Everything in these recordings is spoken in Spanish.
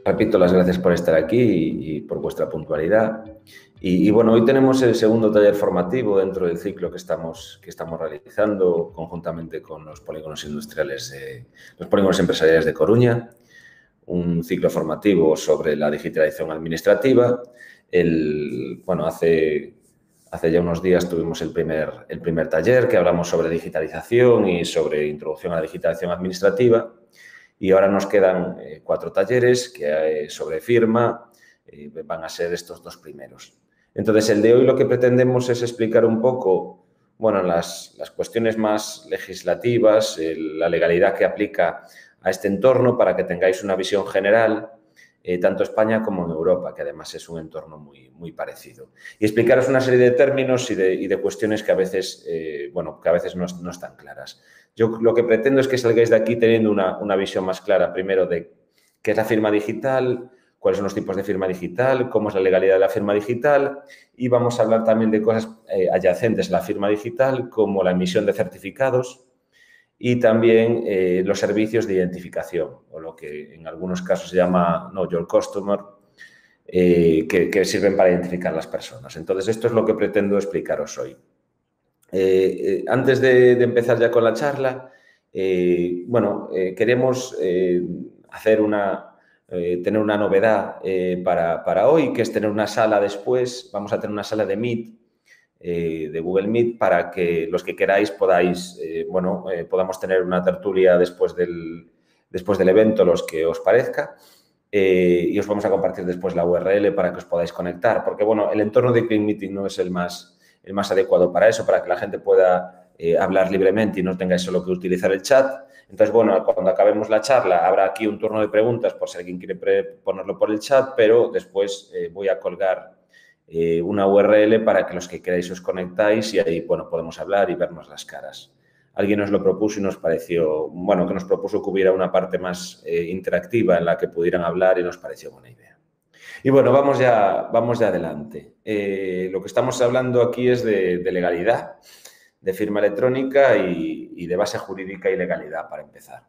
Repito las gracias por estar aquí y por vuestra puntualidad. Bueno, hoy tenemos el segundo taller formativo dentro del ciclo que estamos realizando conjuntamente con los polígonos industriales, los polígonos empresariales de Coruña, un ciclo formativo sobre la digitalización administrativa. Hace ya unos días tuvimos el primer taller que hablamos sobre digitalización y sobre introducción a la digitalización administrativa. Y ahora nos quedan 4 talleres que sobre firma van a ser estos 2 primeros. Entonces, el de hoy lo que pretendemos es explicar un poco, bueno, las cuestiones más legislativas, la legalidad que aplica a este entorno para que tengáis una visión general, tanto España como en Europa, que además es un entorno muy parecido. Y explicaros una serie de términos y de cuestiones que a veces, no están claras. Yo lo que pretendo es que salgáis de aquí teniendo una visión más clara, primero, de qué es la firma digital, cuáles son los tipos de firma digital, cómo es la legalidad de la firma digital, y vamos a hablar también de cosas adyacentes a la firma digital, como la emisión de certificados y también los servicios de identificación, o lo que en algunos casos se llama Know Your Customer, que sirven para identificar las personas. Entonces, esto es lo que pretendo explicaros hoy. Antes de empezar ya con la charla, queremos tener una novedad para hoy, que es tener una sala después. Vamos a tener una sala de Meet, de Google Meet, para que los que queráis podamos tener una tertulia después del evento, los que os parezca. Y os vamos a compartir después la URL para que os podáis conectar, porque, bueno, el entorno de Quick Meeting no es el más adecuado para eso, para que la gente pueda hablar libremente y no tengáis solo que utilizar el chat. Entonces, bueno, cuando acabemos la charla habrá aquí un turno de preguntas por si alguien quiere ponerlo por el chat, pero después voy a colgar una URL para que los que queráis os conectáis y ahí, bueno, podemos hablar y vernos las caras. Alguien nos lo propuso y nos pareció, que nos propuso que hubiera una parte más interactiva en la que pudieran hablar y nos pareció buena idea. Y bueno, vamos ya adelante. Lo que estamos hablando aquí es de legalidad, de firma electrónica y de base jurídica y legalidad, para empezar.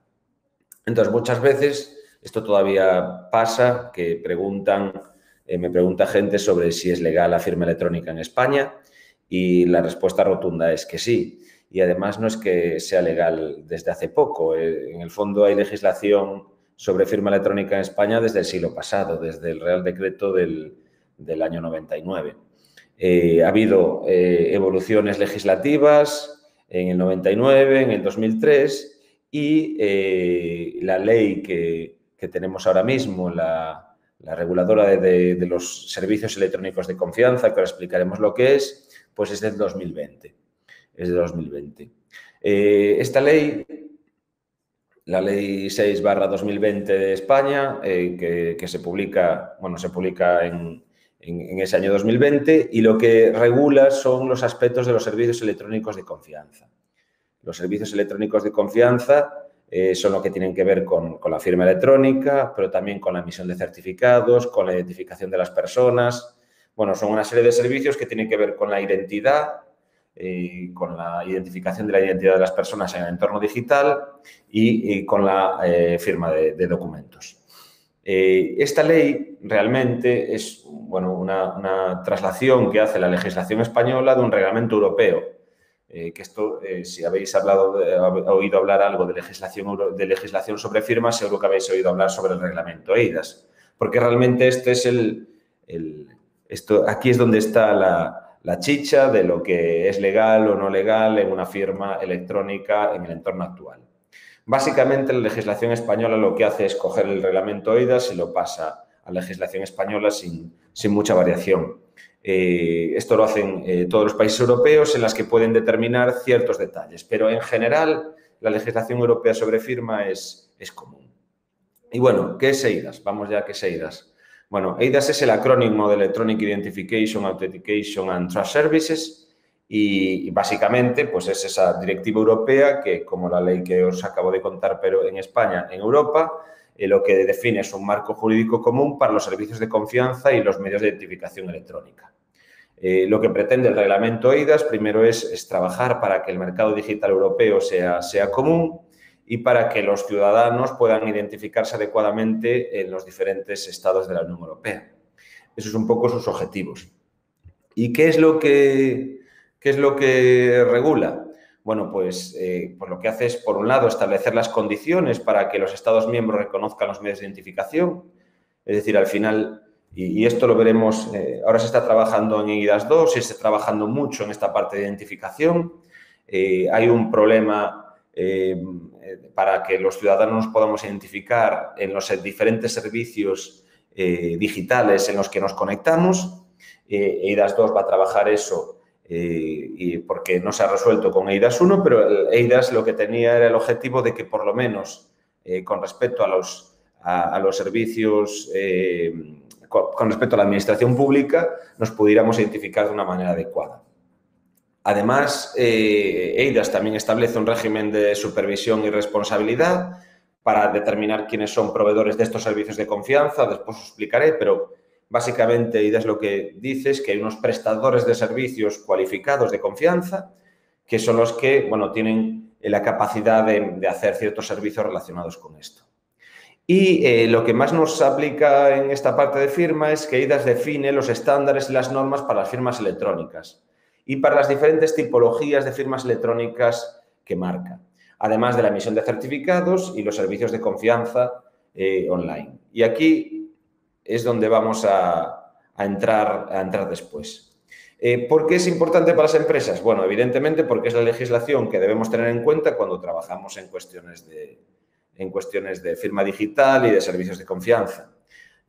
Entonces, muchas veces, esto todavía pasa, que me pregunta gente sobre si es legal la firma electrónica en España, y la respuesta rotunda es que sí. Y además no es que sea legal desde hace poco. En el fondo hay legislación sobre firma electrónica en España desde el siglo pasado, desde el Real Decreto del año 99. Ha habido evoluciones legislativas en el 99, en el 2003, y la ley que tenemos ahora mismo, la reguladora de los servicios electrónicos de confianza, que ahora explicaremos lo que es, pues es del 2020. Es de 2020. Esta ley, la Ley 6/2020 de España, que se publica en ese año 2020, y lo que regula son los aspectos de los servicios electrónicos de confianza. Los servicios electrónicos de confianza son lo que tienen que ver con la firma electrónica, pero también con la emisión de certificados, con la identificación de las personas. Bueno, son una serie de servicios que tienen que ver con la identidad, con la identificación de la identidad de las personas en el entorno digital y con la firma de documentos. Esta ley realmente es una traslación que hace la legislación española de un reglamento europeo. Que esto, si habéis oído hablar algo de legislación sobre firmas, seguro que habéis oído hablar sobre el reglamento eIDAS, porque realmente aquí es donde está la chicha de lo que es legal o no legal en una firma electrónica en el entorno actual. Básicamente, la legislación española lo que hace es coger el reglamento eIDAS y lo pasa a la legislación española sin mucha variación. Esto lo hacen todos los países europeos, en las que pueden determinar ciertos detalles, pero en general la legislación europea sobre firma es común. Y bueno, ¿qué es eIDAS? Vamos ya a qué es eIDAS. Bueno, eIDAS es el acrónimo de Electronic Identification, Authentication and Trust Services, y básicamente pues es esa directiva europea que, como la ley que os acabo de contar, pero en España, en Europa, lo que define es un marco jurídico común para los servicios de confianza y los medios de identificación electrónica. Lo que pretende el reglamento eIDAS primero es trabajar para que el mercado digital europeo sea común, y para que los ciudadanos puedan identificarse adecuadamente en los diferentes estados de la Unión Europea. Esos son un poco sus objetivos. ¿Y qué es lo que regula? Bueno, pues lo que hace es, por un lado, establecer las condiciones para que los Estados miembros reconozcan los medios de identificación. Es decir, al final, y esto lo veremos, ahora se está trabajando en eIDAS 2 y se está trabajando mucho en esta parte de identificación. Hay un problema para que los ciudadanos nos podamos identificar en los diferentes servicios digitales en los que nos conectamos. eIDAS 2 va a trabajar eso porque no se ha resuelto con eIDAS 1, pero el eIDAS lo que tenía era el objetivo de que por lo menos con respecto a los servicios, con respecto a la administración pública, nos pudiéramos identificar de una manera adecuada. Además, eIDAS también establece un régimen de supervisión y responsabilidad para determinar quiénes son proveedores de estos servicios de confianza. Después os explicaré, pero básicamente eIDAS lo que dice es que hay unos prestadores de servicios cualificados de confianza que son los que, bueno, tienen la capacidad de hacer ciertos servicios relacionados con esto. Y lo que más nos aplica en esta parte de firma es que eIDAS define los estándares y las normas para las firmas electrónicas y para las diferentes tipologías de firmas electrónicas que marca, además de la emisión de certificados y los servicios de confianza online. Y aquí es donde vamos a entrar después. ¿Por qué es importante para las empresas? Bueno, evidentemente porque es la legislación que debemos tener en cuenta cuando trabajamos en cuestiones de firma digital y de servicios de confianza.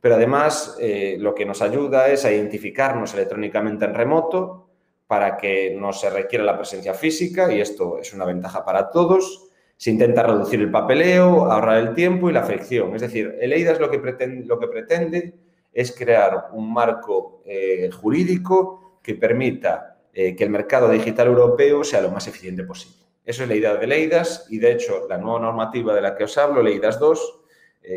Pero además lo que nos ayuda es a identificarnos electrónicamente en remoto para que no se requiera la presencia física, y esto es una ventaja para todos. Se intenta reducir el papeleo, ahorrar el tiempo y la fricción. Es decir, el eIDAS lo que pretende es crear un marco jurídico que permita que el mercado digital europeo sea lo más eficiente posible. Eso es la idea del eIDAS y, de hecho, la nueva normativa de la que os hablo, el eIDAS 2,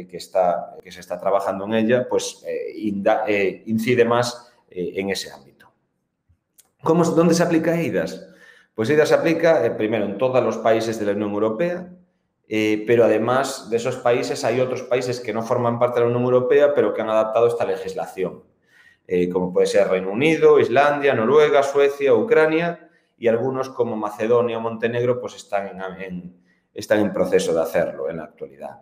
que se está trabajando en ella, pues incide más en ese ámbito. ¿Dónde se aplica eIDAS? Pues eIDAS se aplica, primero, en todos los países de la Unión Europea, pero además de esos países hay otros países que no forman parte de la Unión Europea, pero que han adaptado esta legislación, como puede ser Reino Unido, Islandia, Noruega, Suecia, Ucrania, y algunos como Macedonia o Montenegro pues están en proceso de hacerlo en la actualidad.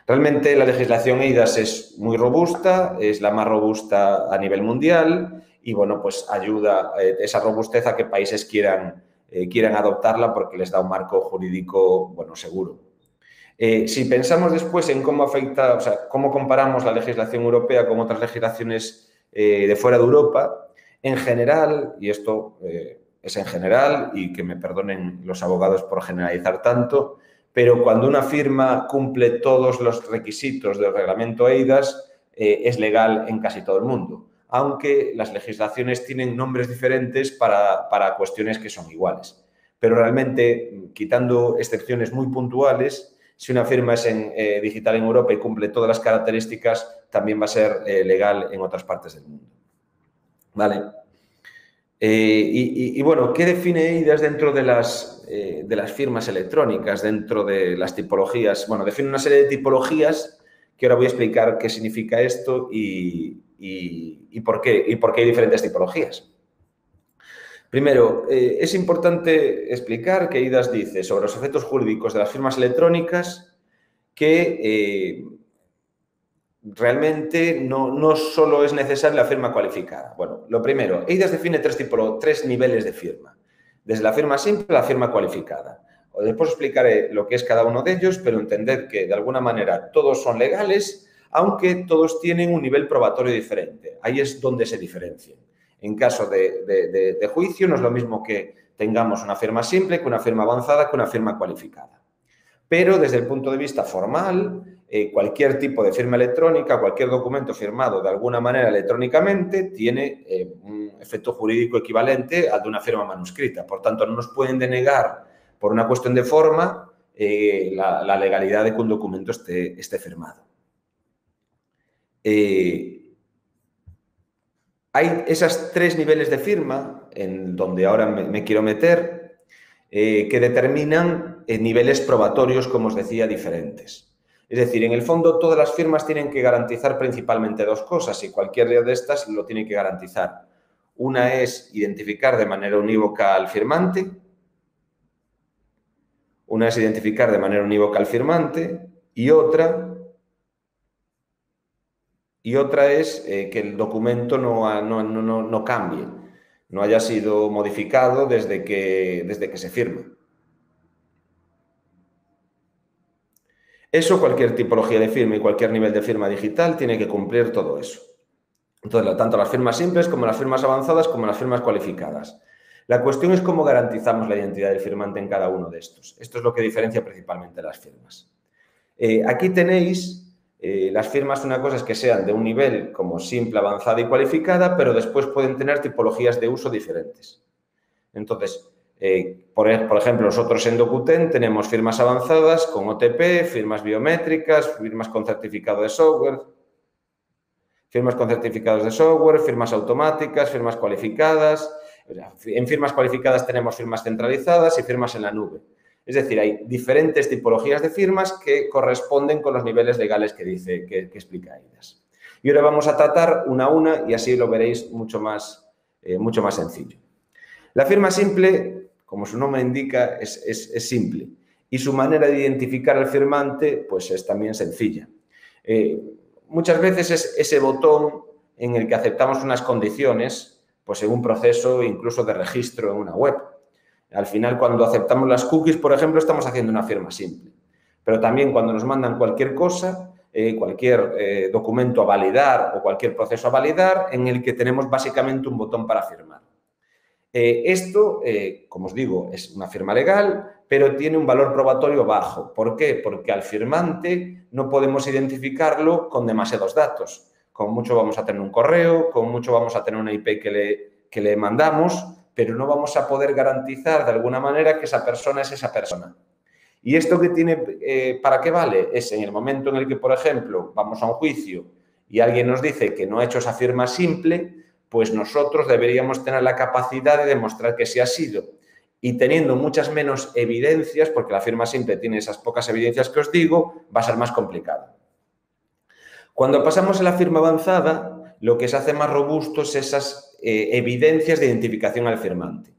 Realmente la legislación eIDAS es muy robusta, es la más robusta a nivel mundial y, bueno, pues ayuda esa robustez a que países quieran adoptarla porque les da un marco jurídico, bueno, seguro. Si pensamos después en cómo afecta, o sea, cómo comparamos la legislación europea con otras legislaciones de fuera de Europa, en general, y esto es en general, y que me perdonen los abogados por generalizar tanto, pero cuando una firma cumple todos los requisitos del reglamento eIDAS, es legal en casi todo el mundo, aunque las legislaciones tienen nombres diferentes para cuestiones que son iguales. Pero realmente, quitando excepciones muy puntuales, si una firma es digital en Europa y cumple todas las características, también va a ser legal en otras partes del mundo. ¿Vale? Bueno, ¿qué define eIDAS dentro de las firmas electrónicas, dentro de las tipologías? Bueno, define una serie de tipologías que ahora voy a explicar qué significa esto y por qué hay diferentes tipologías. Primero, es importante explicar que eIDAS dice sobre los efectos jurídicos de las firmas electrónicas que realmente no solo es necesaria la firma cualificada. Bueno, lo primero, eIDAS define tres niveles de firma, desde la firma simple a la firma cualificada. Después explicaré lo que es cada uno de ellos, pero entended que de alguna manera todos son legales, aunque todos tienen un nivel probatorio diferente. Ahí es donde se diferencian. En caso de juicio no es lo mismo que tengamos una firma simple que una firma avanzada que una firma cualificada. Pero desde el punto de vista formal, cualquier tipo de firma electrónica, cualquier documento firmado de alguna manera electrónicamente tiene un efecto jurídico equivalente al de una firma manuscrita. Por tanto, no nos pueden denegar por una cuestión de forma la legalidad de que un documento esté firmado. Hay esos tres niveles de firma en donde ahora me quiero meter que determinan niveles probatorios, como os decía, diferentes. Es decir, en el fondo todas las firmas tienen que garantizar principalmente dos cosas y cualquiera de estas lo tiene que garantizar. Una es identificar de manera unívoca al firmante. Una es identificar de manera unívoca al firmante y otra es que el documento no cambie, no haya sido modificado desde que se firma. Eso, cualquier tipología de firma y cualquier nivel de firma digital tiene que cumplir todo eso. Entonces, tanto las firmas simples como las firmas avanzadas como las firmas cualificadas. La cuestión es cómo garantizamos la identidad del firmante en cada uno de estos. Esto es lo que diferencia principalmente las firmas. Aquí tenéis las firmas, una cosa es que sean de un nivel como simple, avanzada y cualificada, pero después pueden tener tipologías de uso diferentes. Entonces, por ejemplo, nosotros en Docuten tenemos firmas avanzadas con OTP, firmas biométricas, firmas con certificado de software, firmas con certificados de software, firmas automáticas, firmas cualificadas. En firmas cualificadas tenemos firmas centralizadas y firmas en la nube. Es decir, hay diferentes tipologías de firmas que corresponden con los niveles legales que explica AIDAS. Y ahora vamos a tratar una a una y así lo veréis mucho más sencillo. La firma simple, como su nombre indica, es simple y su manera de identificar al firmante pues es también sencilla. Muchas veces es ese botón en el que aceptamos unas condiciones pues en un proceso incluso de registro en una web. Al final, cuando aceptamos las cookies, por ejemplo, estamos haciendo una firma simple. Pero también cuando nos mandan cualquier cosa, cualquier documento a validar o cualquier proceso a validar, en el que tenemos básicamente un botón para firmar. Esto, como os digo, es una firma legal, pero tiene un valor probatorio bajo. ¿Por qué? Porque al firmante no podemos identificarlo con demasiados datos. Con mucho vamos a tener un correo, con mucho vamos a tener una IP que le mandamos, pero no vamos a poder garantizar de alguna manera que esa persona es esa persona. ¿Y esto qué tiene, para qué vale? Es en el momento en el que, por ejemplo, vamos a un juicio y alguien nos dice que no ha hecho esa firma simple, pues nosotros deberíamos tener la capacidad de demostrar que sí ha sido. Y teniendo muchas menos evidencias, porque la firma simple tiene esas pocas evidencias que os digo, va a ser más complicado. Cuando pasamos a la firma avanzada, lo que se hace más robusto es esas evidencias de identificación al firmante.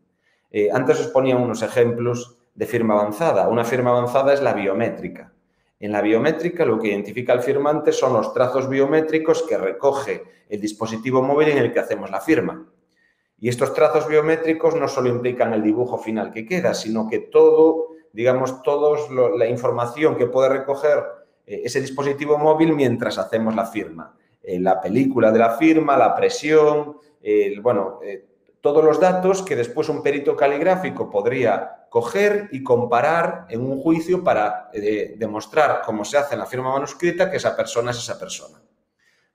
Antes os ponía unos ejemplos de firma avanzada. Una firma avanzada es la biométrica. En la biométrica lo que identifica al firmante son los trazos biométricos que recoge el dispositivo móvil en el que hacemos la firma. Y estos trazos biométricos no solo implican el dibujo final que queda, sino que todo, digamos, toda la información que puede recoger ese dispositivo móvil mientras hacemos la firma. La película de la firma, la presión, todos los datos que después un perito caligráfico podría coger y comparar en un juicio para demostrar, como se hace en la firma manuscrita, que esa persona es esa persona.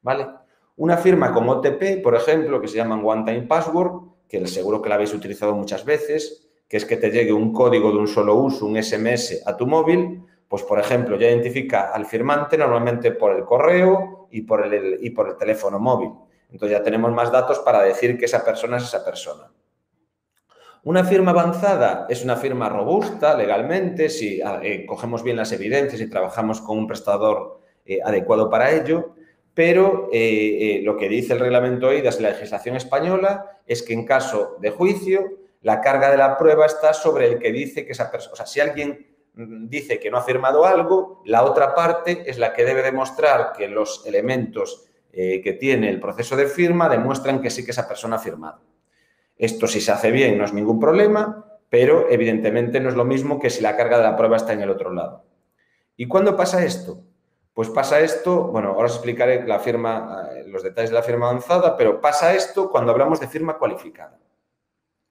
¿Vale? Una firma con OTP, por ejemplo, que se llaman One Time Password, que seguro que la habéis utilizado muchas veces, que es que te llegue un código de un solo uso, un SMS, a tu móvil, pues, por ejemplo, ya identifica al firmante normalmente por el correo y por el teléfono móvil. Entonces ya tenemos más datos para decir que esa persona es esa persona. Una firma avanzada es una firma robusta legalmente, si cogemos bien las evidencias y trabajamos con un prestador adecuado para ello, pero lo que dice el reglamento AIDAS y la legislación española es que en caso de juicio la carga de la prueba está sobre el que dice que esa persona, o sea, si alguien dice que no ha firmado algo, la otra parte es la que debe demostrar que los elementos que tiene el proceso de firma demuestran que sí que esa persona ha firmado. Esto, si se hace bien, no es ningún problema, pero evidentemente no es lo mismo que si la carga de la prueba está en el otro lado. ¿Y cuándo pasa esto? Pues pasa esto, bueno, ahora os explicaré los detalles de la firma avanzada, pero pasa esto cuando hablamos de firma cualificada.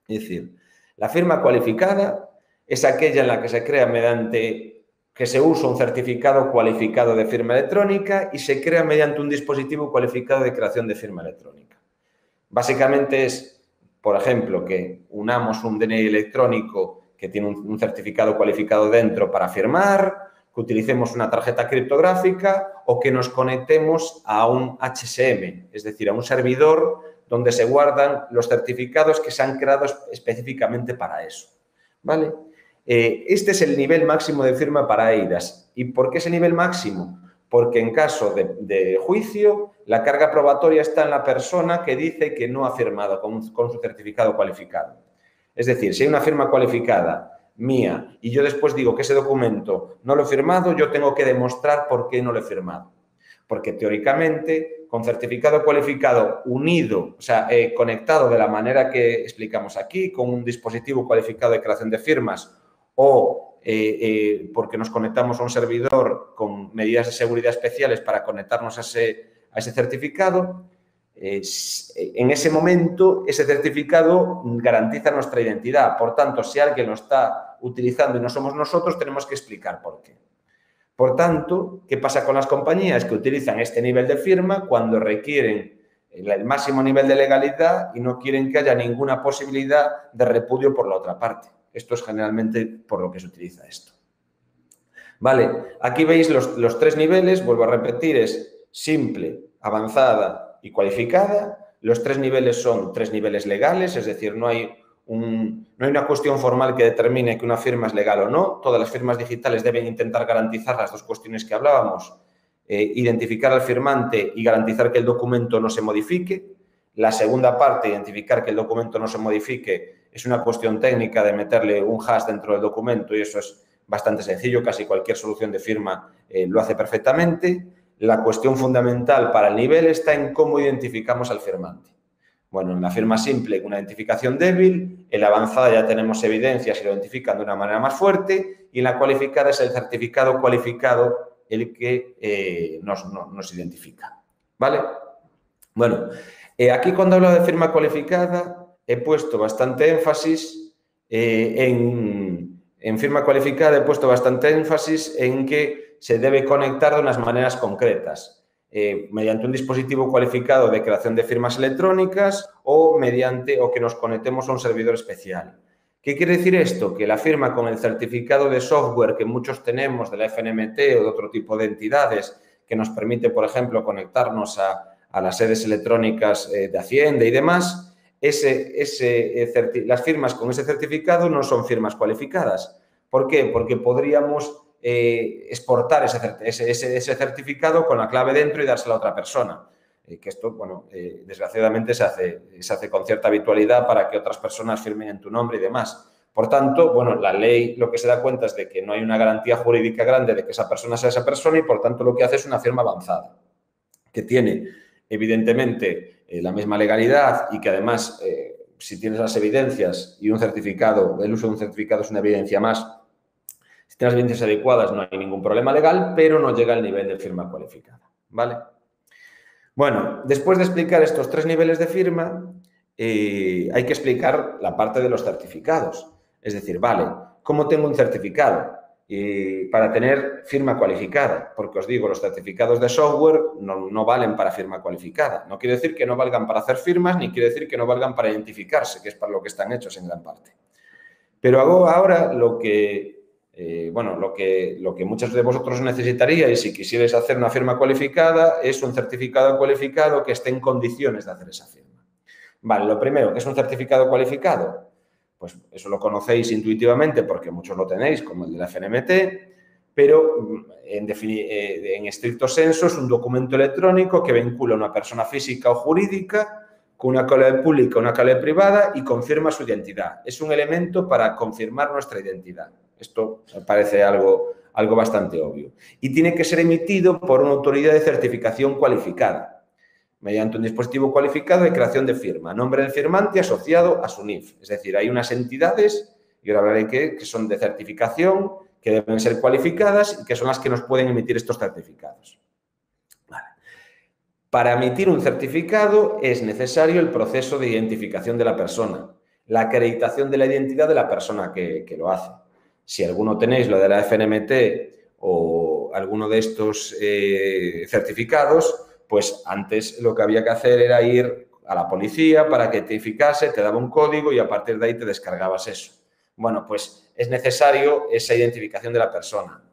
Es decir, la firma cualificada es aquella en la que se crea que se usa un certificado cualificado de firma electrónica y se crea mediante un dispositivo cualificado de creación de firma electrónica. Básicamente es, por ejemplo, que unamos un DNI electrónico que tiene un certificado cualificado dentro para firmar, que utilicemos una tarjeta criptográfica o que nos conectemos a un HSM, es decir, a un servidor donde se guardan los certificados que se han creado específicamente para eso, ¿vale? Este es el nivel máximo de firma para EIDAS. ¿Y por qué es el nivel máximo? Porque en caso de juicio, la carga probatoria está en la persona que dice que no ha firmado con su certificado cualificado. Es decir, si hay una firma cualificada mía y yo después digo que ese documento no lo he firmado, yo tengo que demostrar por qué no lo he firmado. Porque teóricamente, con certificado cualificado unido, o sea, conectado de la manera que explicamos aquí, con un dispositivo cualificado de creación de firmas o porque nos conectamos a un servidor con medidas de seguridad especiales para conectarnos a ese certificado, en ese momento ese certificado garantiza nuestra identidad. Por tanto, si alguien lo está utilizando y no somos nosotros, tenemos que explicar por qué. Por tanto, ¿qué pasa con las compañías que utilizan este nivel de firma cuando requieren el máximo nivel de legalidad y no quieren que haya ninguna posibilidad de repudio por la otra parte? Esto es generalmente por lo que se utiliza esto. Vale, aquí veis los 3 niveles, vuelvo a repetir, es simple, avanzada y cualificada. Los 3 niveles son 3 niveles legales, es decir, no hay una cuestión formal que determine que una firma es legal o no. Todas las firmas digitales deben intentar garantizar las 2 cuestiones que hablábamos, identificar al firmante y garantizar que el documento no se modifique. La segunda parte, identificar que el documento no se modifique, es una cuestión técnica de meterle un hash dentro del documento y eso es bastante sencillo, casi cualquier solución de firma lo hace perfectamente. La cuestión fundamental para el nivel está en cómo identificamos al firmante. Bueno, en la firma simple, una identificación débil, en la avanzada ya tenemos evidencias y lo identifican de una manera más fuerte y en la cualificada es el certificado cualificado el que nos identifica. ¿Vale? Bueno, aquí cuando hablo de firma cualificada he puesto bastante énfasis en firma cualificada, he puesto bastante énfasis en que se debe conectar de unas maneras concretas. Mediante un dispositivo cualificado de creación de firmas electrónicas o que nos conectemos a un servidor especial. ¿Qué quiere decir esto? Que la firma con el certificado de software que muchos tenemos de la FNMT o de otro tipo de entidades que nos permite, por ejemplo, conectarnos a las sedes electrónicas de Hacienda y demás, las firmas con ese certificado no son firmas cualificadas. ¿Por qué? Porque podríamos exportar ese certificado con la clave dentro y dársela a otra persona. Que esto, bueno, desgraciadamente se hace con cierta habitualidad para que otras personas firmen en tu nombre y demás. Por tanto, bueno, la ley lo que se da cuenta es de que no hay una garantía jurídica grande de que esa persona sea esa persona y, por tanto, lo que hace es una firma avanzada, que tiene, evidentemente, la misma legalidad y que, además, si tienes las evidencias y un certificado, el uso de un certificado es una evidencia más. Si tienes las evidencias adecuadas no hay ningún problema legal, pero no llega al nivel de firma cualificada, ¿vale? Bueno, después de explicar estos 3 niveles de firma, hay que explicar la parte de los certificados. Es decir, vale, ¿cómo tengo un certificado? Para tener firma cualificada, porque os digo, los certificados de software no valen para firma cualificada. No quiere decir que no valgan para hacer firmas, ni quiere decir que no valgan para identificarse, que es para lo que están hechos en gran parte. Pero hago ahora lo que muchos de vosotros necesitaríais si quisierais hacer una firma cualificada es un certificado cualificado que esté en condiciones de hacer esa firma. Vale, lo primero, ¿qué es un certificado cualificado? Pues eso lo conocéis intuitivamente porque muchos lo tenéis, como el de la FNMT, pero en estricto senso es un documento electrónico que vincula a una persona física o jurídica con una clave pública o una clave privada y confirma su identidad. Es un elemento para confirmar nuestra identidad. Esto me parece algo bastante obvio. Y tiene que ser emitido por una autoridad de certificación cualificada, mediante un dispositivo cualificado de creación de firma, nombre del firmante asociado a su NIF. Es decir, hay unas entidades, y ahora hablaré que son de certificación, que deben ser cualificadas y que son las que nos pueden emitir estos certificados. Vale. Para emitir un certificado es necesario el proceso de identificación de la persona, la acreditación de la identidad de la persona que lo hace. Si alguno tenéis lo de la FNMT o alguno de estos certificados, pues antes lo que había que hacer era ir a la policía para que te identificase, te daba un código y a partir de ahí te descargabas eso. Bueno, pues es necesario esa identificación de la persona.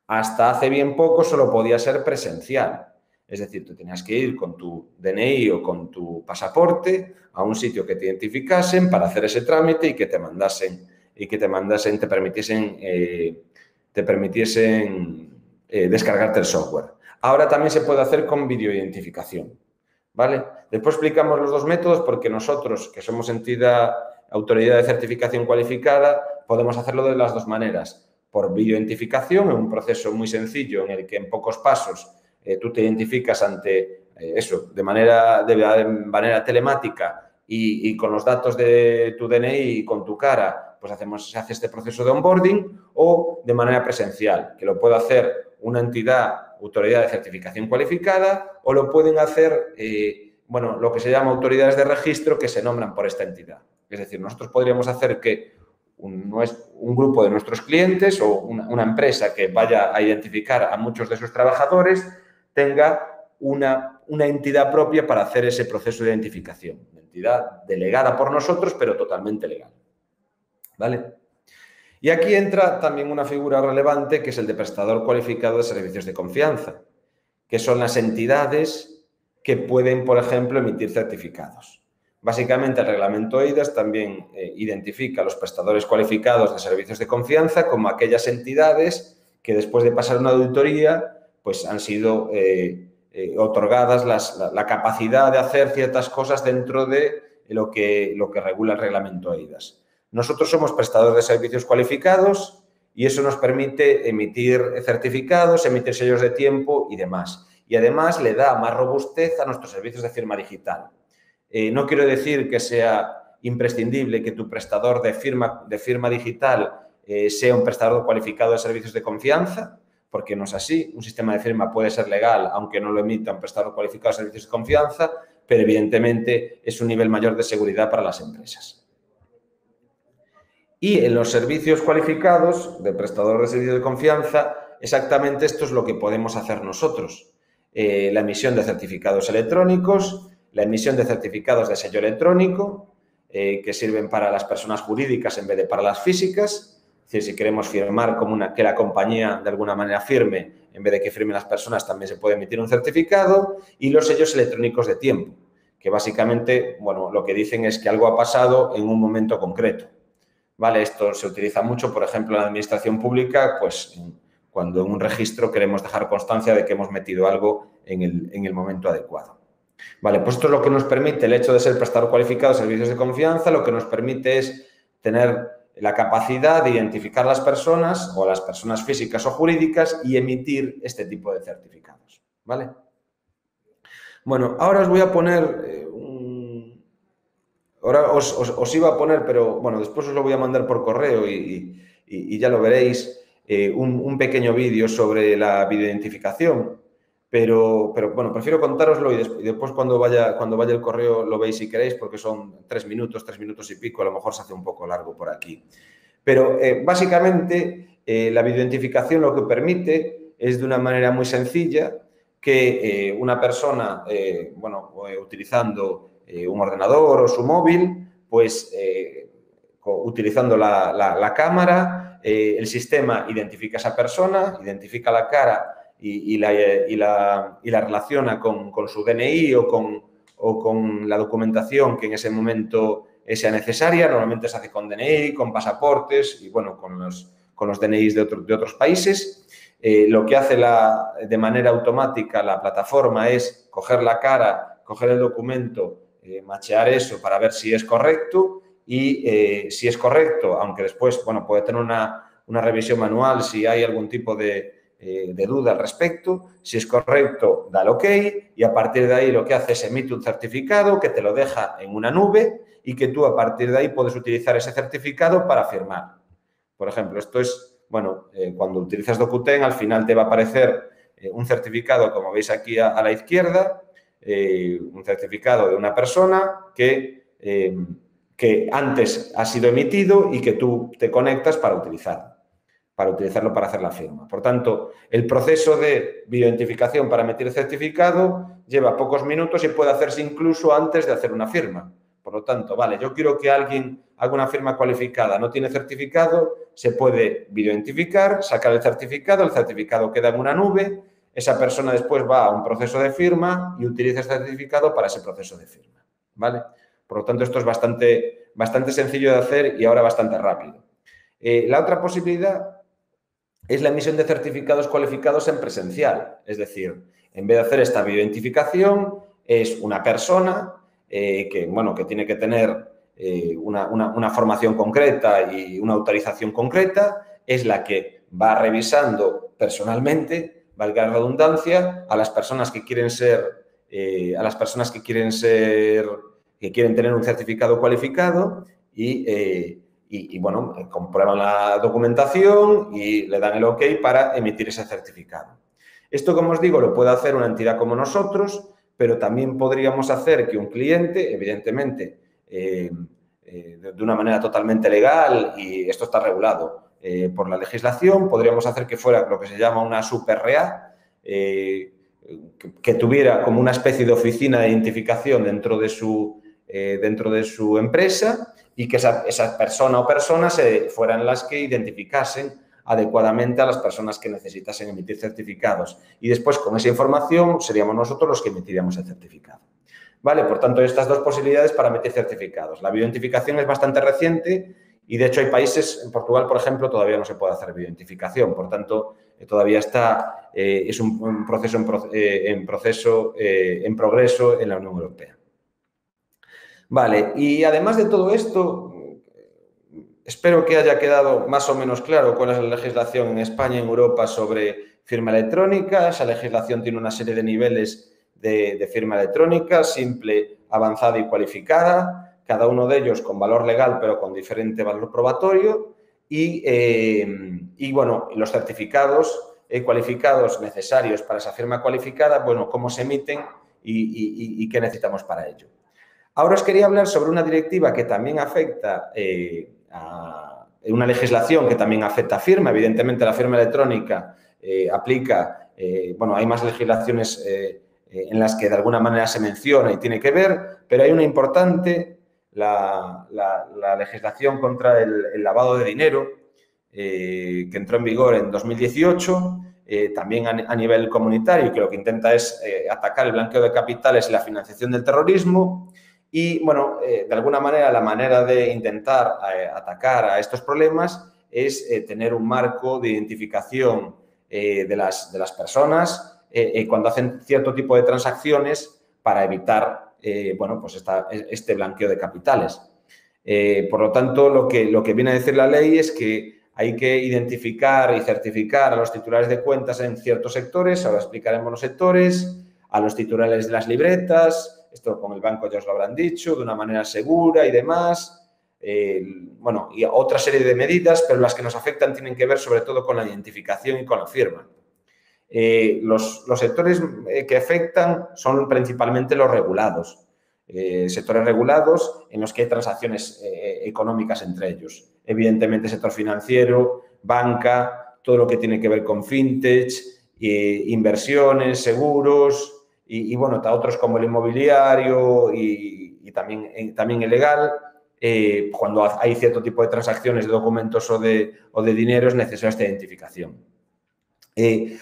Hasta hace bien poco solo podía ser presencial. Es decir, tú tenías que ir con tu DNI o con tu pasaporte a un sitio que te identificasen para hacer ese trámite y que te mandasen y que te permitiesen descargarte el software. Ahora también se puede hacer con videoidentificación, ¿vale? Después explicamos los dos métodos porque nosotros, que somos autoridad de certificación cualificada, podemos hacerlo de las dos maneras. Por videoidentificación, en un proceso muy sencillo en el que en pocos pasos tú te identificas ante de manera telemática y con los datos de tu DNI y con tu cara, pues se hace este proceso de onboarding, o de manera presencial, que lo puede hacer una entidad, autoridad de certificación cualificada, o lo pueden hacer, lo que se llama autoridades de registro que se nombran por esta entidad. Es decir, nosotros podríamos hacer que un grupo de nuestros clientes o una empresa que vaya a identificar a muchos de sus trabajadores tenga una entidad propia para hacer ese proceso de identificación. Una entidad delegada por nosotros, pero totalmente legal. ¿Vale? Y aquí entra también una figura relevante que es el de prestador cualificado de servicios de confianza, que son las entidades que pueden, por ejemplo, emitir certificados. Básicamente, el reglamento eIDAS también identifica a los prestadores cualificados de servicios de confianza como aquellas entidades que después de pasar una auditoría pues han sido otorgadas la capacidad de hacer ciertas cosas dentro de lo que regula el reglamento eIDAS. Nosotros somos prestadores de servicios cualificados y eso nos permite emitir certificados, emitir sellos de tiempo y demás. Y además le da más robustez a nuestros servicios de firma digital. No quiero decir que sea imprescindible que tu prestador de firma digital sea un prestador cualificado de servicios de confianza, porque no es así. Un sistema de firma puede ser legal, aunque no lo emita un prestador cualificado de servicios de confianza, pero evidentemente es un nivel mayor de seguridad para las empresas. Y en los servicios cualificados de prestador de servicios de confianza, exactamente esto es lo que podemos hacer nosotros. La emisión de certificados electrónicos, la emisión de certificados de sello electrónico, que sirven para las personas jurídicas en vez de para las físicas. Es decir, si queremos firmar que la compañía de alguna manera firme, en vez de que firmen las personas, también se puede emitir un certificado. Y los sellos electrónicos de tiempo, que básicamente, lo que dicen es que algo ha pasado en un momento concreto. ¿Vale? Esto se utiliza mucho, por ejemplo, en la administración pública, pues cuando en un registro queremos dejar constancia de que hemos metido algo en el momento adecuado. Vale, pues esto es lo que nos permite el hecho de ser prestador cualificado de servicios de confianza, lo que nos permite es tener la capacidad de identificar las personas o las personas físicas o jurídicas y emitir este tipo de certificados. ¿Vale? Bueno, ahora os voy a poner Ahora os iba a poner, pero bueno, después os lo voy a mandar por correo y ya lo veréis, un pequeño vídeo sobre la videoidentificación, pero bueno, prefiero contároslo y después cuando vaya el correo lo veis si queréis, porque son 3 minutos y pico, a lo mejor se hace un poco largo por aquí. Pero básicamente la videoidentificación lo que permite es de una manera muy sencilla que una persona, utilizando un ordenador o su móvil, pues utilizando la cámara, el sistema identifica a esa persona, identifica la cara y la relaciona con su DNI o con la documentación que en ese momento sea necesaria. Normalmente se hace con DNI, con pasaportes y, bueno, con los DNIs de otros países. Lo que hace de manera automática la plataforma es coger la cara, coger el documento, machear eso para ver si es correcto y si es correcto, aunque después, puede tener una revisión manual si hay algún tipo de duda al respecto. Si es correcto, da el OK y a partir de ahí lo que hace es emite un certificado que te lo deja en una nube y que tú a partir de ahí puedes utilizar ese certificado para firmar. Por ejemplo, esto es, cuando utilizas Docuten, al final te va a aparecer un certificado, como veis aquí a la izquierda, un certificado de una persona que antes ha sido emitido y que tú te conectas para utilizarlo para hacer la firma. Por tanto, el proceso de videoidentificación para emitir el certificado lleva pocos minutos y puede hacerse incluso antes de hacer una firma. Por lo tanto, yo quiero que alguien haga una firma cualificada, no tiene certificado, se puede videoidentificar, sacar el certificado queda en una nube. Esa persona después va a un proceso de firma y utiliza ese certificado para ese proceso de firma, ¿vale? Por lo tanto, esto es bastante sencillo de hacer y ahora bastante rápido. La otra posibilidad es la emisión de certificados cualificados en presencial. Es decir, en vez de hacer esta bioidentificación, es una persona que tiene que tener una formación concreta y una autorización concreta, es la que va revisando personalmente, valga la redundancia, a las personas que quieren tener un certificado cualificado y comprueban la documentación y le dan el OK para emitir ese certificado. Esto, como os digo, lo puede hacer una entidad como nosotros, pero también podríamos hacer que un cliente, evidentemente, de una manera totalmente legal, y esto está regulado por la legislación, podríamos hacer que fuera lo que se llama una super-RA, que tuviera como una especie de oficina de identificación dentro de su empresa y que esa persona o personas fueran las que identificasen adecuadamente a las personas que necesitasen emitir certificados. Y después, con esa información, seríamos nosotros los que emitiríamos el certificado. ¿Vale? Por tanto, estas dos posibilidades para emitir certificados. La bioidentificación es bastante reciente y, de hecho, hay países, en Portugal, por ejemplo, todavía no se puede hacer bioidentificación. Por tanto, todavía es un proceso en progreso en la Unión Europea. Vale, y además de todo esto, espero que haya quedado más o menos claro cuál es la legislación en España y en Europa sobre firma electrónica. Esa legislación tiene una serie de niveles de firma electrónica, simple, avanzada y cualificada, cada uno de ellos con valor legal pero con diferente valor probatorio y los certificados cualificados necesarios para esa firma cualificada, cómo se emiten y qué necesitamos para ello. Ahora os quería hablar sobre una directiva que también afecta una legislación que también afecta a firma. Evidentemente, la firma electrónica aplica, hay más legislaciones en las que de alguna manera se menciona y tiene que ver, pero hay una importante, la legislación contra el lavado de dinero, que entró en vigor en 2018, también a nivel comunitario, que lo que intenta es atacar el blanqueo de capitales y la financiación del terrorismo. Y, de alguna manera, la manera de intentar atacar a estos problemas es tener un marco de identificación de las personas cuando hacen cierto tipo de transacciones para evitar este blanqueo de capitales. Por lo tanto, lo que viene a decir la ley es que hay que identificar y certificar a los titulares de cuentas en ciertos sectores, ahora explicaremos los sectores, a los titulares de las libretas. Esto con el banco ya os lo habrán dicho, de una manera segura y demás. Y otra serie de medidas, pero las que nos afectan tienen que ver sobre todo con la identificación y con la firma. Los sectores que afectan son principalmente los regulados. Sectores regulados en los que hay transacciones económicas entre ellos. Evidentemente, sector financiero, banca, todo lo que tiene que ver con fintech, inversiones, seguros y otros como el inmobiliario y también el legal. Cuando hay cierto tipo de transacciones de documentos o de dinero es necesaria esta identificación.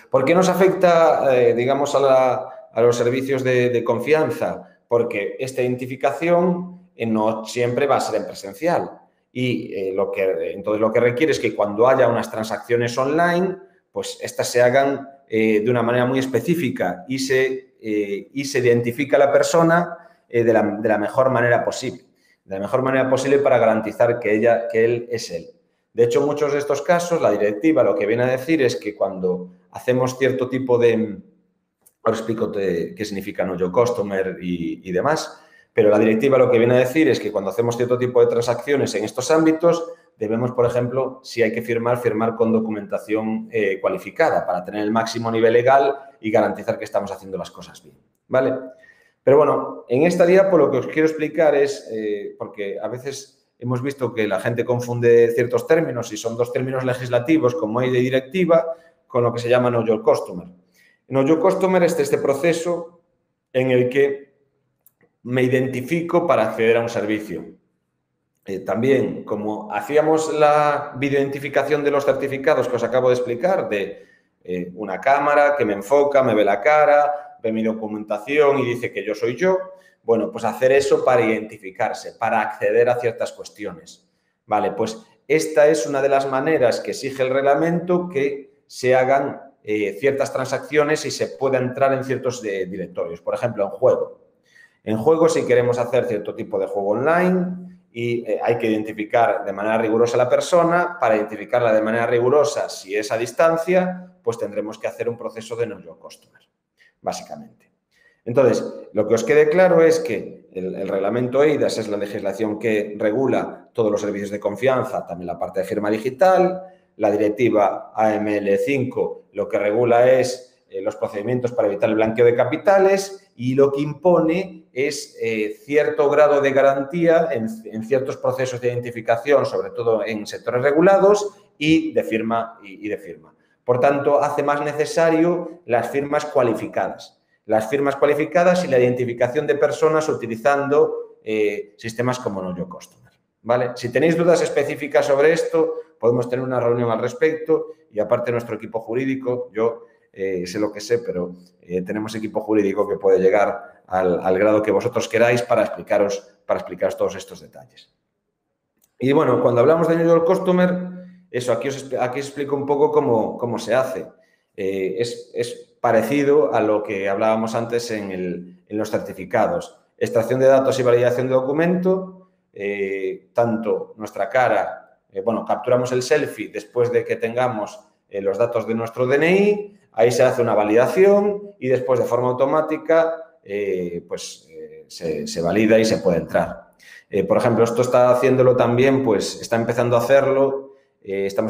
¿Por qué nos afecta, a los servicios de confianza? Porque esta identificación no siempre va a ser en presencial y entonces lo que requiere es que cuando haya unas transacciones online, pues estas se hagan de una manera muy específica y se identifica a la persona de la mejor manera posible. De la mejor manera posible para garantizar que él es él. De hecho, en muchos de estos casos, la directiva lo que viene a decir es que cuando hacemos cierto tipo de... Ahora explico qué significa Know Your Customer y demás, pero la directiva lo que viene a decir es que cuando hacemos cierto tipo de transacciones en estos ámbitos, debemos, por ejemplo, si hay que firmar con documentación cualificada para tener el máximo nivel legal y garantizar que estamos haciendo las cosas bien, ¿vale? Pero en esta diapo lo que os quiero explicar es, porque a veces hemos visto que la gente confunde ciertos términos y son dos términos legislativos como hay de directiva con lo que se llama Know Your Customer. Know Your Customer es este proceso en el que me identifico para acceder a un servicio. También, como hacíamos la videoidentificación de los certificados que os acabo de explicar, de una cámara que me enfoca, me ve la cara, ve mi documentación y dice que yo soy yo, pues hacer eso para identificarse, para acceder a ciertas cuestiones. Vale, pues esta es una de las maneras que exige el reglamento que se hagan ciertas transacciones y se pueda entrar en ciertos directorios. Por ejemplo, en juego. En juego, si queremos hacer cierto tipo de juego online y hay que identificar de manera rigurosa a la persona, para identificarla de manera rigurosa, si es a distancia, pues tendremos que hacer un proceso de Know Your Customer, básicamente. Entonces, lo que os quede claro es que el reglamento eIDAS es la legislación que regula todos los servicios de confianza, también la parte de firma digital. La directiva AML5 lo que regula es los procedimientos para evitar el blanqueo de capitales y lo que impone es cierto grado de garantía en ciertos procesos de identificación, sobre todo en sectores regulados y de firma. Por tanto, hace más necesario las firmas cualificadas. Las firmas cualificadas y la identificación de personas utilizando sistemas como Know Your Customer, ¿vale? Si tenéis dudas específicas sobre esto, podemos tener una reunión al respecto y aparte nuestro equipo jurídico, yo sé lo que sé, pero tenemos equipo jurídico que puede llegar al grado que vosotros queráis para explicaros todos estos detalles. Y bueno, cuando hablamos de Know Your Customer, eso, aquí os explico un poco cómo se hace. Es parecido a lo que hablábamos antes en los certificados. Extracción de datos y validación de documento, tanto nuestra cara, capturamos el selfie después de que tengamos los datos de nuestro DNI, ahí se hace una validación y después de forma automática se valida y se puede entrar. Por ejemplo, esto está haciéndolo también, pues estamos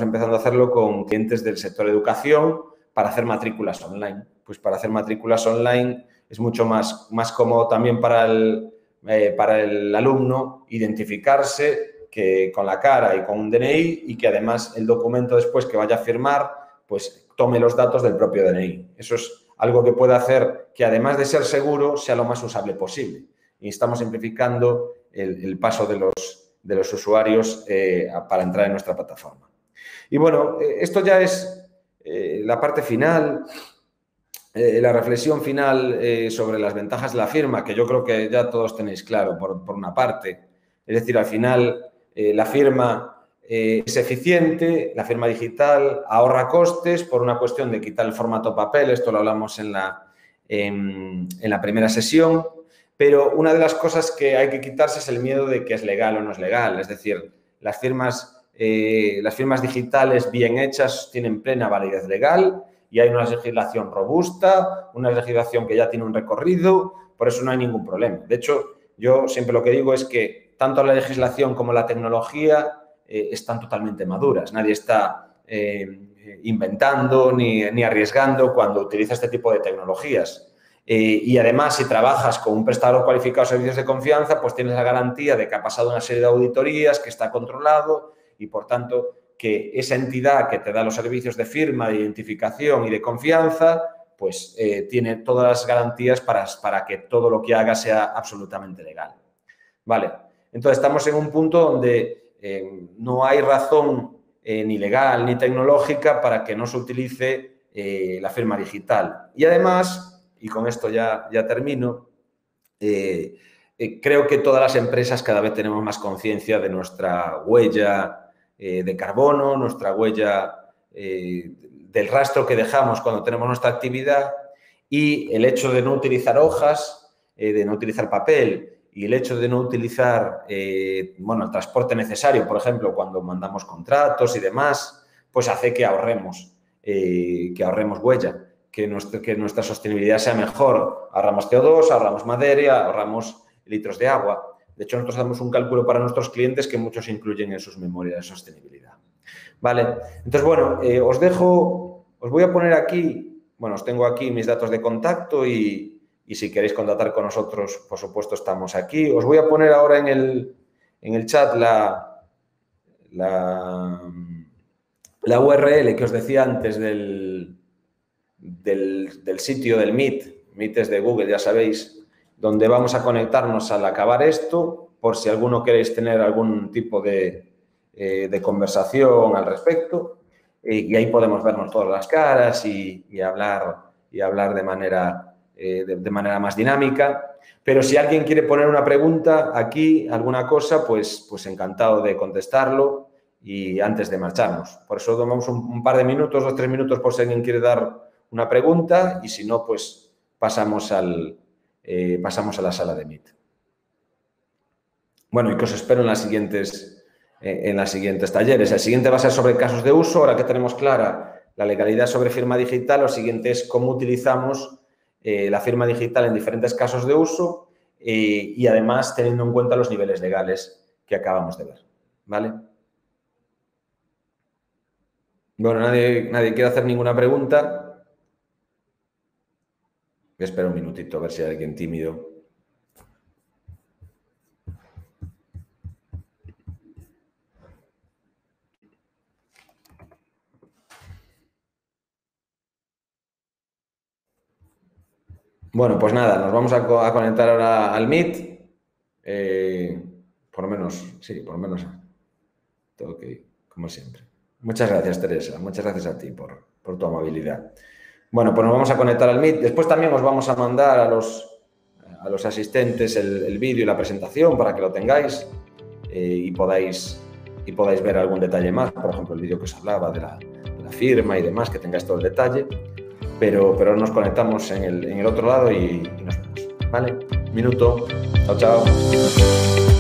empezando a hacerlo con clientes del sector educación para hacer matrículas online. Pues para hacer matrículas online es mucho más cómodo también para el alumno identificarse que con la cara y con un DNI y que además el documento después que vaya a firmar pues tome los datos del propio DNI. Eso es algo que puede hacer que además de ser seguro sea lo más usable posible. Y estamos simplificando el paso de los usuarios para entrar en nuestra plataforma. Y bueno, esto ya es la parte final, la reflexión final sobre las ventajas de la firma, que yo creo que ya todos tenéis claro por una parte. Es decir, al final la firma es eficiente, la firma digital ahorra costes por una cuestión de quitar el formato papel, esto lo hablamos en la primera sesión, pero una de las cosas que hay que quitarse es el miedo de que es legal o no es legal. Es decir, las firmas digitales bien hechas tienen plena validez legal y hay una legislación robusta, una legislación que ya tiene un recorrido, por eso no hay ningún problema. De hecho, yo siempre lo que digo es que tanto la legislación como la tecnología están totalmente maduras. Nadie está inventando ni arriesgando cuando utiliza este tipo de tecnologías. Y además, si trabajas con un prestador cualificado de servicios de confianza, pues tienes la garantía de que ha pasado una serie de auditorías, que está controlado y, por tanto, que esa entidad que te da los servicios de firma, de identificación y de confianza, pues tiene todas las garantías para que todo lo que haga sea absolutamente legal. Vale, entonces estamos en un punto donde no hay razón ni legal ni tecnológica para que no se utilice la firma digital. Y además, y con esto ya termino, creo que todas las empresas cada vez tenemos más conciencia de nuestra huella de carbono, nuestra huella del rastro que dejamos cuando tenemos nuestra actividad y el hecho de no utilizar hojas, de no utilizar papel y el hecho de no utilizar el transporte necesario, por ejemplo, cuando mandamos contratos y demás, pues hace que ahorremos huella. Que nuestra sostenibilidad sea mejor. Ahorramos CO2, ahorramos madera, ahorramos litros de agua. De hecho, nosotros damos un cálculo para nuestros clientes que muchos incluyen en sus memorias de sostenibilidad. Vale, entonces, bueno, os voy a poner aquí, os tengo aquí mis datos de contacto y si queréis contactar con nosotros, por supuesto, estamos aquí. Os voy a poner ahora en el chat la URL que os decía antes del sitio del Meet. Meet es de Google, ya sabéis, donde vamos a conectarnos al acabar esto, por si alguno queréis tener algún tipo de conversación al respecto. Y ahí podemos vernos todas las caras y hablar de manera más dinámica. Pero si alguien quiere poner una pregunta aquí, alguna cosa, pues encantado de contestarlo y antes de marcharnos. Por eso tomamos un par de minutos, 2 o 3 minutos por si alguien quiere dar una pregunta y si no, pues pasamos a la sala de Meet. Bueno, y que os espero en las siguientes talleres. El siguiente va a ser sobre casos de uso. Ahora que tenemos clara la legalidad sobre firma digital, lo siguiente es cómo utilizamos la firma digital en diferentes casos de uso y además teniendo en cuenta los niveles legales que acabamos de ver. ¿Vale? Bueno, nadie quiere hacer ninguna pregunta. Espero un minutito a ver si hay alguien tímido. Bueno, pues nada, nos vamos a conectar ahora al Meet. Por lo menos, sí, por lo menos todo ok, como siempre. Muchas gracias, Teresa. Muchas gracias a ti por tu amabilidad. Bueno, pues nos vamos a conectar al Meet. Después también os vamos a mandar a los asistentes el vídeo y la presentación para que lo tengáis y podáis ver algún detalle más. Por ejemplo, el vídeo que os hablaba de la firma y demás, que tengáis todo el detalle. Pero nos conectamos en el otro lado y nos vemos. ¿Vale? Minuto. Chao, chao.